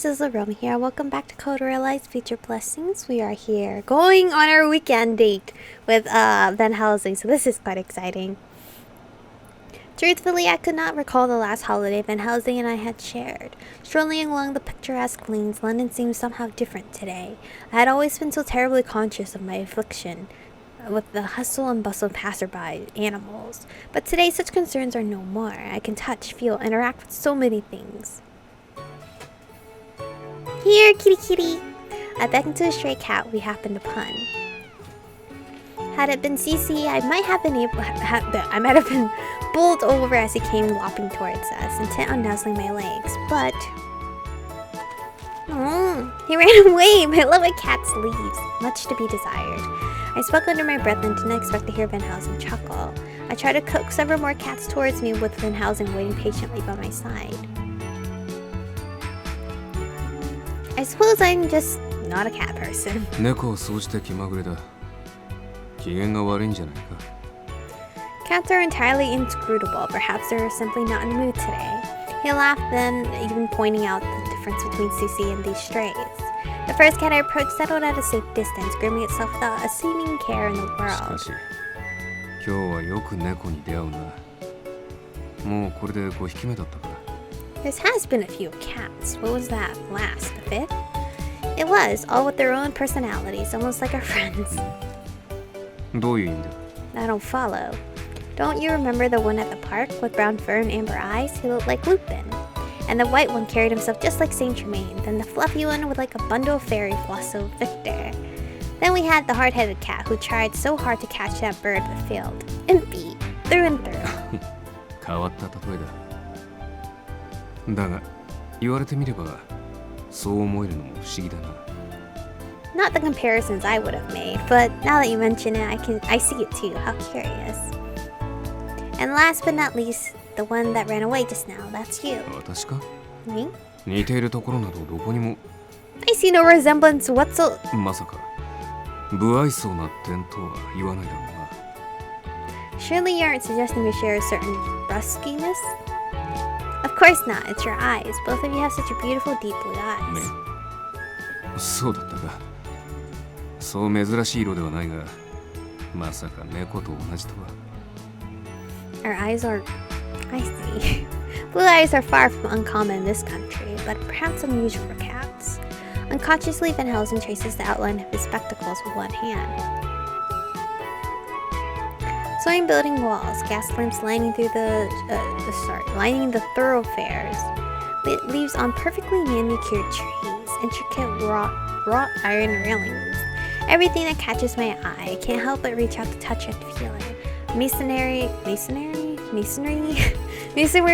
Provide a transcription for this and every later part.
friends, this is Aromie here. Welcome back to Code Realize Future Blessings. We are here going on our weekend date with Van Helsing, so this is quite exciting. Truthfully, I could not recall the last holiday Van Helsing and I had shared. Strolling along the picturesque lanes, London seemed somehow different today. I had always been so terribly conscious of my affliction, with the hustle and bustle of passerby animals. But today, such concerns are no more. I can touch, feel, interact with so many things. Here, kitty kitty! I beckoned to a stray cat we happened upon. Had it been Cece, I might have been bowled over as he came lopping towards us, intent on nuzzling my legs, but... he ran away! My love of cats leaves, much to be desired. I spoke under my breath and didn't expect to hear Van Helsing chuckle. I tried to coax several more cats towards me, with Van Helsing waiting patiently by my side. I suppose I'm just not a cat person. Cats are entirely inscrutable. Perhaps they're simply not in the mood today. He laughed then, even pointing out the difference between Cece and these strays. The first cat I approached settled at a safe distance, grooming itself without a seeming care in the world. This has been a few cats. What was that last? The fifth? It was, all with their own personalities, almost like our friends. I don't follow. Don't you remember the one at the park with brown fur and amber eyes? He looked like Lupin. And the white one carried himself just like Saint Germain. Then the fluffy one with like a bundle of fairy floss, so Victor. Then we had the hard-headed cat who tried so hard to catch that bird but failed. Impy, through and through. Not the comparisons I would have made, but now that you mention it, I see it too. How curious. And last but not least, the one that ran away just now, that's you. Me? I see no resemblance whatsoever. Surely you aren't suggesting we share a certain brusqueness? Of course not, it's your eyes. Both of you have such a beautiful deep blue eyes. Our eyes are... I see. Blue eyes are far from uncommon in this country, but perhaps unusual for cats. Unconsciously, Van Helsing traces the outline of his spectacles with one hand. Soaring building walls, gas lamps lining the thoroughfares. It leaves on perfectly manicured trees, intricate wrought iron railings. Everything that catches my eye, I can't help but reach out to touch and feel it. Masonry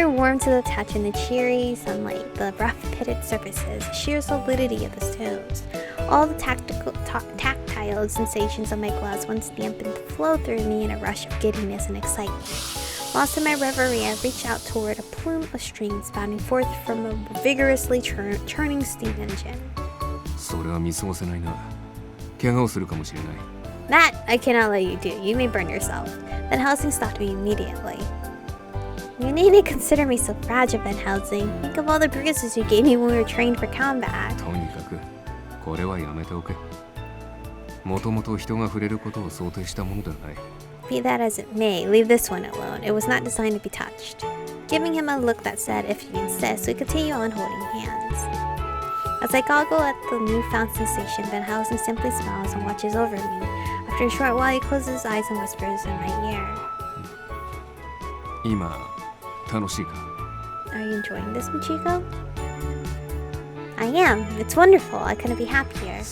warm to the touch in the cheery sunlight, the rough pitted surfaces, the sheer solidity of the stones. All the tactile sensations of my gloves once dampened flow through me in a rush of giddiness and excitement. Lost in my reverie, I reach out toward a plume of stream spouting forth from a vigorously churning steam engine. That I cannot let you do. You may burn yourself. Van Helsing stopped me immediately. You needn't consider me so fragile, Van Helsing. Think of all the bruises you gave me when we were trained for combat. Be that as it may, leave this one alone. It was not designed to be touched. Giving him a look that said, if you insist, we continue on holding hands. As I goggle at the newfound sensation, Van Helsing simply smiles and watches over me. After a short while, he closes his eyes and whispers in my ear. Are you enjoying this, Michiko? I am. It's wonderful. I couldn't be happier.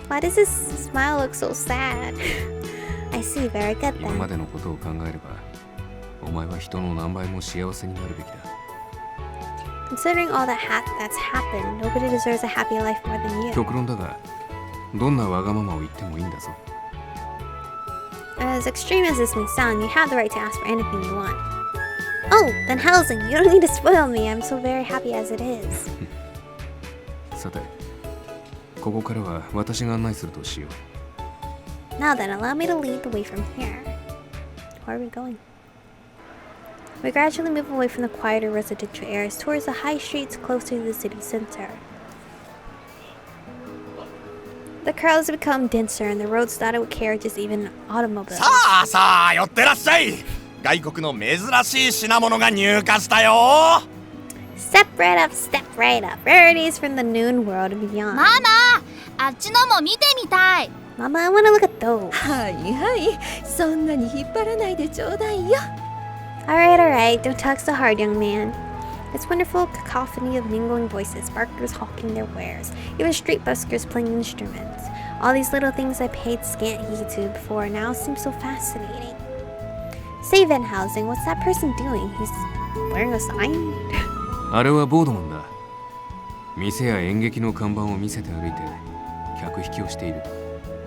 Why does this smile look so sad? I see. Very good then. Considering all that's happened, nobody deserves a happy life more than you. As extreme as this may sound, you have the right to ask for anything you want. Oh, Van Helsing, you don't need to spoil me. I'm so very happy as it is. Now then, allow me to lead the way from here. Where are we going? We gradually move away from the quieter residential areas towards the high streets closer to the city center. The crowds become denser and the roads dotted with carriages, even automobiles. さあさあ寄ってらっしゃい。外国の珍しい品物が入荷したよ。Step right up, step right up. Rarities from the noon world and beyond. ママ、あっちのも見てみたい。 Mama, I wanna look at those. はいはい、そんなに引っ張らないでちょうだいよ。Alright, don't talk so hard, young man. It's wonderful cacophony of mingling voices, barkers hawking their wares, even street buskers playing instruments. All these little things I paid scant heed to before now seem so fascinating. Say, Van Helsing, what's that person doing? He's wearing a sign? あれはボードマンだ。店や演劇の看板を見せて歩いて客引きをしている。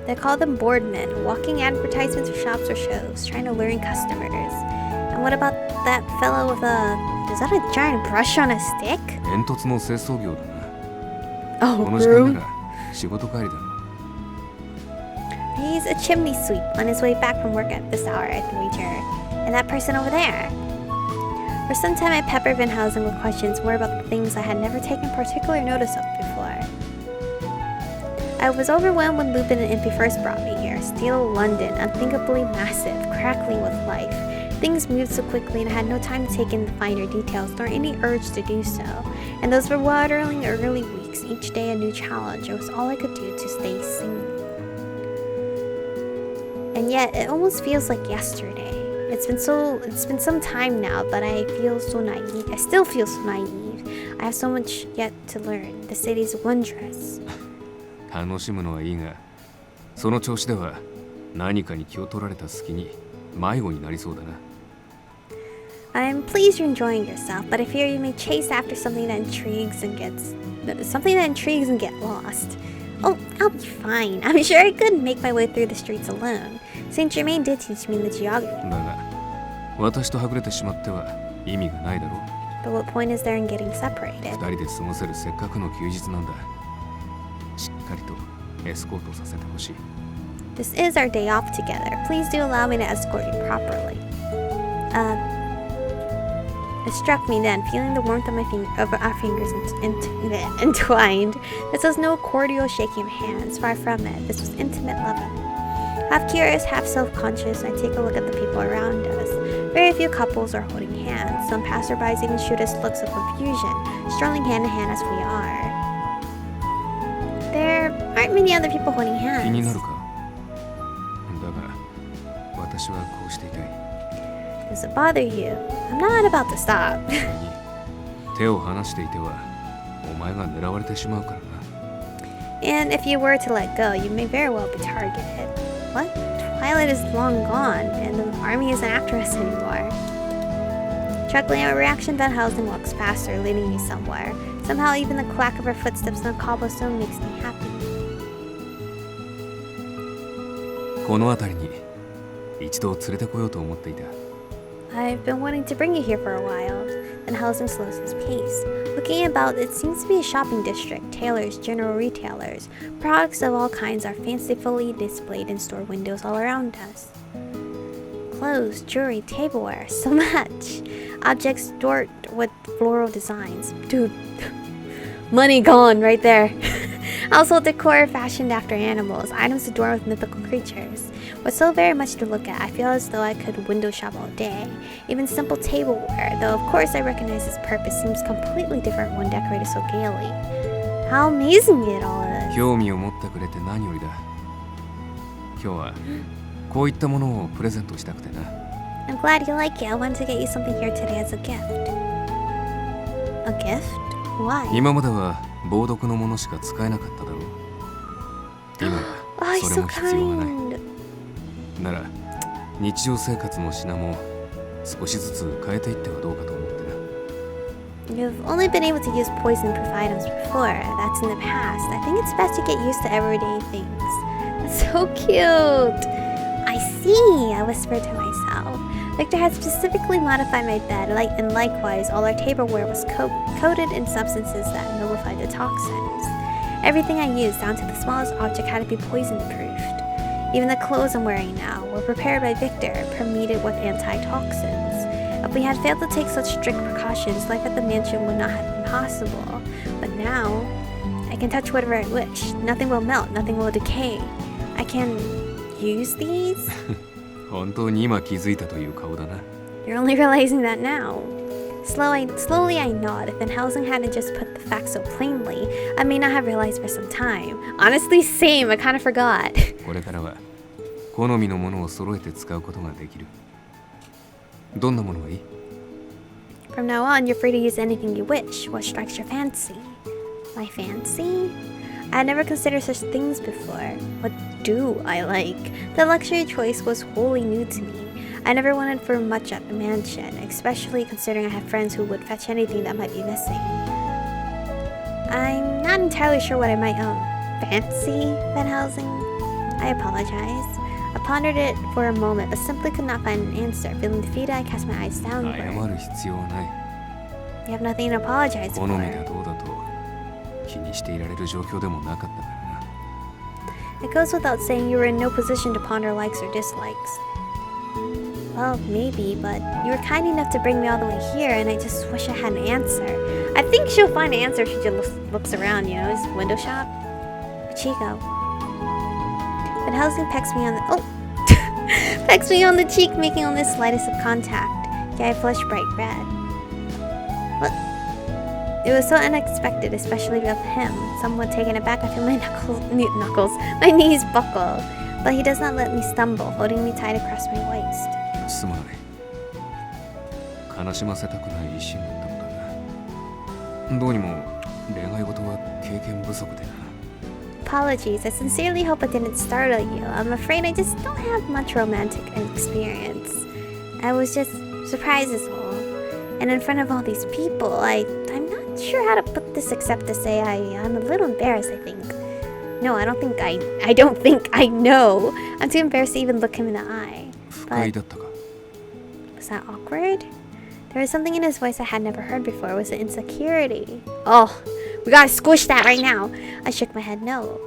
They call them boardmen, walking advertisements for shops or shows, trying to lure in customers. And what about that fellow with is that a giant brush on a stick? 煙突の清掃業だな。 Oh, この時間 broom. なら仕事帰りだろ。 He's a chimney sweep on his way back from work at this hour, I can wager. And that person over there. For some time I peppered Van Helsing with questions more about the things I had never taken particular notice of before. I was overwhelmed when Lupin and Impy first brought me here. Steel London, unthinkably massive, crackling with life. Things moved so quickly and I had no time to take in the finer details, nor any urge to do so. And those bewildering early weeks, each day a new challenge, it was all I could do to stay sane. And yet, it almost feels like yesterday. It's been some time now, but I still feel so naive. I have so much yet to learn. The city's wondrous. 楽しむのはいいが、その調子では何かに気を取られた隙に迷子になりそうだな。I'm pleased you're enjoying yourself, but I fear you may chase after something that intrigues and get lost. Oh, I'll be fine. I'm sure I could make my way through the streets alone. Saint Germain did teach me the geography. だが、私とはぐれてしまっては意味がないだろう。 But what point is there in getting separated? 二人で過ごせるせっかくの休日なんだ。しっかりとエスコートさせてほしい。 This is our day off together. Please do allow me to escort you properly. It struck me then, feeling the warmth of our fingers entwined. This was no cordial shaking of hands, far from it. This was intimate loving. Half curious, half self-conscious, I take a look at the people around us. Very few couples are holding hands. Some passerbys even shoot us looks of confusion, strolling hand in hand as we are. There aren't many other people holding 気にな hands. るか。だが、私はこうしていたい。 Does it bother you? I'm not about to stop. それに手を離していてはお前が狙われてしまうからな。 And if you were to let go, you may very well be targeted. What? Twilight is long gone, and the army isn't after us anymore. Chuckling at my reaction, Van Helsing walks faster, leading me somewhere. Somehow even the clack of her footsteps on the cobblestone makes me happy. この辺りに一度連れてこようと思っていた。 I've been wanting to bring you here for a while. Van Helsing slows his pace. Looking about, it seems to be a shopping district. Tailors, general retailers. Products of all kinds are fancifully displayed in store windows all around us. Clothes, jewelry, tableware, so much. Objects dwarfed with floral designs. Dude, money gone right there. Household decor fashioned after animals, items adorned with mythical creatures. With so very much to look at, I feel as though I could window shop all day. Even simple tableware, though of course I recognize its purpose, seems completely different when decorated so gaily. How amazing it all is. 興味を持ってくれて何よりだ。今日はこういったものをプレゼントしたくてな。 I'm glad you like it. I wanted to get you something here today as a gift. A gift? Why? 今までは防毒のものしか使えなかっただろう。今は Oh, he's それ so も必要がない。 kind. なら日常生活の品も少しずつ変えていってはどうかと思ってな。 You've only been able to use poison-proof items before. That's in the past. I think it's best to get used to everyday things. That's so cute. I see, I whispered to myself. Victor had specifically modified my bed, and likewise, all our tableware was coated in substances that nullified the toxins. Everything I used, down to the smallest object, had to be poison-proofed. Even the clothes I'm wearing now were prepared by Victor, permeated with antitoxins. If we had failed to take such strict precautions, life at the mansion would not have been possible. But now, I can touch whatever I wish. Nothing will melt, nothing will decay. I can use these? 本当に今気づいたという顔だな。 You're only realizing that now. Slowly I nod. If Helsing hadn't just put the facts so plainly, I may not have realized for some time. Honestly, same. I kind of forgot. これからは好みのものを揃えて使うことができる。どんなものがいい？ From now on, you're free to use anything you wish. What strikes your fancy? My fancy? I had never considered such things before. What do I like? The luxury choice was wholly new to me. I never wanted for much at the mansion, especially considering I have friends who would fetch anything that might be missing. I'm not entirely sure what I might fancy, Van Helsing. I apologize. I pondered it for a moment, but simply could not find an answer. Feeling defeated, I cast my eyes 謝 downward. る必要はない。 You have nothing to apologize 好 for. みだどうだと気にしていられる状況でもなかったからな。 It goes without saying you were in no position to ponder likes or dislikes. Well, maybe, but you were kind enough to bring me all the way here, and I just wish I had an answer. I think she'll find an answer if she just looks around, you know, his window shop. Where'd she go? But Helsing pecks me on the pecks me on the cheek, making only the slightest of contact. Yeah, I flushed bright red. What? It was so unexpected, especially with him. Somewhat taken aback, I feel my my knees buckle. But he does not let me stumble, holding me tight across my waist. すまない。悲しませたくない一心だったのだが、どうにも恋愛事は経験不足でな。 Apologies, I sincerely hope it didn't startle you. I'm afraid I just don't have much romantic experience. I was just surprised as well. And in front of all these people, I'm not sure how to put this except to say I'm a little embarrassed, I think. No, I don't think I know. I'm too embarrassed to even look him in the eye. 不快だったか。 Was that awkward? There was something in his voice I had never heard before. Was it insecurity? Oh, we gotta squish that right now. I shook my head no.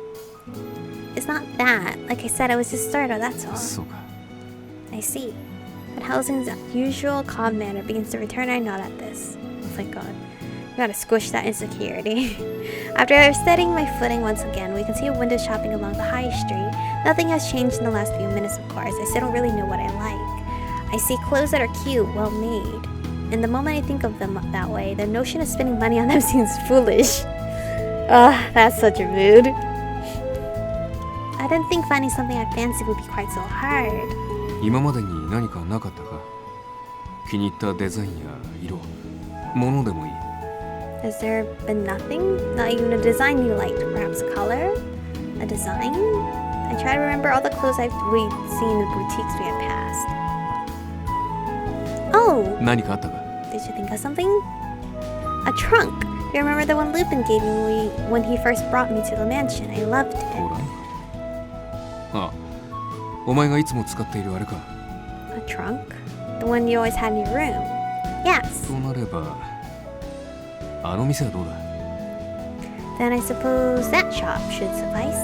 It's not that. Like I said, I was just startled, that's all. そうか。 I see. But Helsing's usual calm manner begins to return. I nod at this. Oh my god. We gotta squish that insecurity. After steadying my footing once again, we can see a window shopping along the high street. Nothing has changed in the last few minutes, of course. I still don't really know what I like. I see clothes that are cute, well made. And the moment I think of them that way, the notion of spending money on them seems foolish. Ugh, that's such a mood. I didn't think finding something I fancy would be quite so hard. 今までに何かなかったか。気に入ったデザインや色、物でもいい。 Has there been nothing? Not even a design you liked? Perhaps a color? A design? I try to remember all the clothes we'd seen in the boutiques we had passed. Oh! 何かあったか。 Did you think of something? A trunk! You remember the one Lupin gave me when he first brought me to the mansion? I loved it. ほら。あ、お前がいつも使っているあれか。 A trunk? The one you always had in your room? Yes. となれば、あの店はどうだ？ Then I suppose that shop should suffice.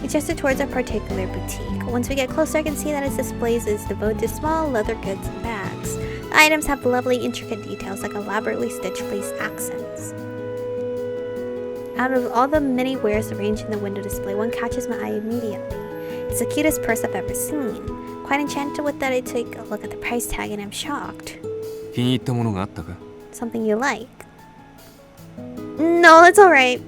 We gestured towards a particular boutique. Once we get closer, I can see that its displays is devoted to small leather goods and bags. The items have lovely, intricate details like elaborately stitched lace accents. Out of all the many wares arranged in the window display, one catches my eye immediately. It's the cutest purse I've ever seen. Quite enchanted with that, I take a look at the price tag and I'm shocked. 気に入ったものがあったか？ Something you like? No, it's alright.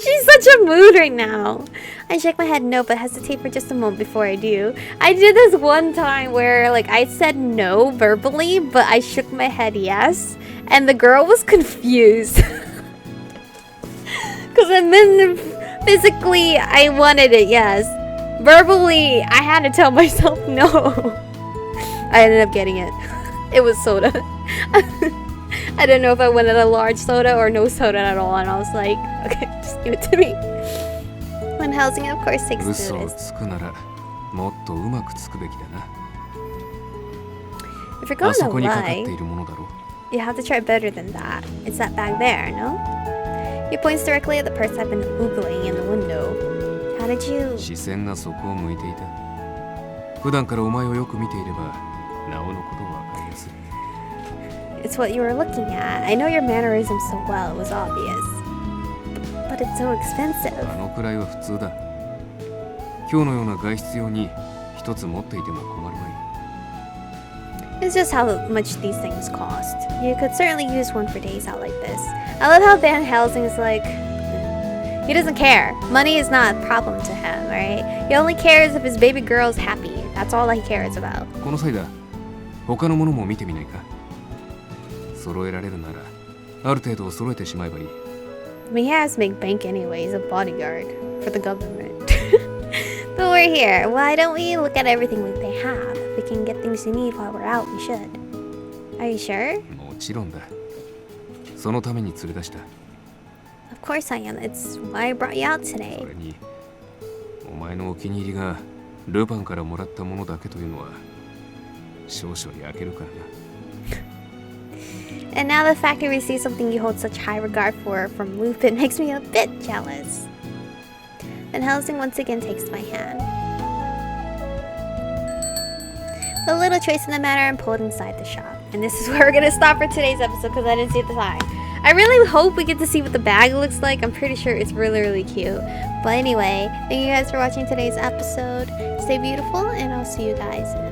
She's such a mood right now. I shake my head no, but hesitate for just a moment before I do. I did this one time where I said no verbally, but I shook my head yes, and the girl was confused. Because I meant physically I wanted it yes. Verbally, I had to tell myself no. I ended up getting it. It was soda. I didn't know if I wanted a large soda or no soda at all, and I was like, okay, just give it to me. When Helsing, of course, takes 嘘を notice. つくなら、もっとうまくつくべきだな。 If you're あ going そ to こにかかって lie, いるものだろう。 you have to try better than that. It's that bag there, no? He points directly at the purse I've been oogling in the window. How did you... 視線がそこを向いていた。普段からお前をよく見ていれば、なおのことわかりやすい。 It's what you were looking at. I know your mannerisms so well, it was obvious. But it's so expensive. あのくらいは普通だ。今日のような外出用に一つ持っていても困るまい。 It's just how much these things cost. You could certainly use one for days out like this. I love how Van Helsing is like, he doesn't care. Money is not a problem to him, right? He only cares if his baby girl's happy. That's all he cares about. この際だ、他のものも見てみないか。揃えられるなら、ある程度揃えてしまえばいい。 I mean, he has to make bank anyway. He's a bodyguard for the government. But we're here. Why don't we look at everything they have? If we can get things we need while we're out, we should. Are you sure? もちろんだ。そのために連れ出した。 Of course I am. It's why I brought you out そ today. れに、お前のお気に入りがルパンからもらったものだけというのは少々焼けるからな。 And now the fact you received something you hold such high regard for from Lupin makes me a bit jealous. Then Helsing once again takes my hand. A little choice in the matter and pulled inside the shop. And this is where we're gonna stop for today's episode because I didn't see the time. I really hope we get to see what the bag looks like. I'm pretty sure it's really, really cute. But anyway, thank you guys for watching today's episode. Stay beautiful, and I'll see you guys in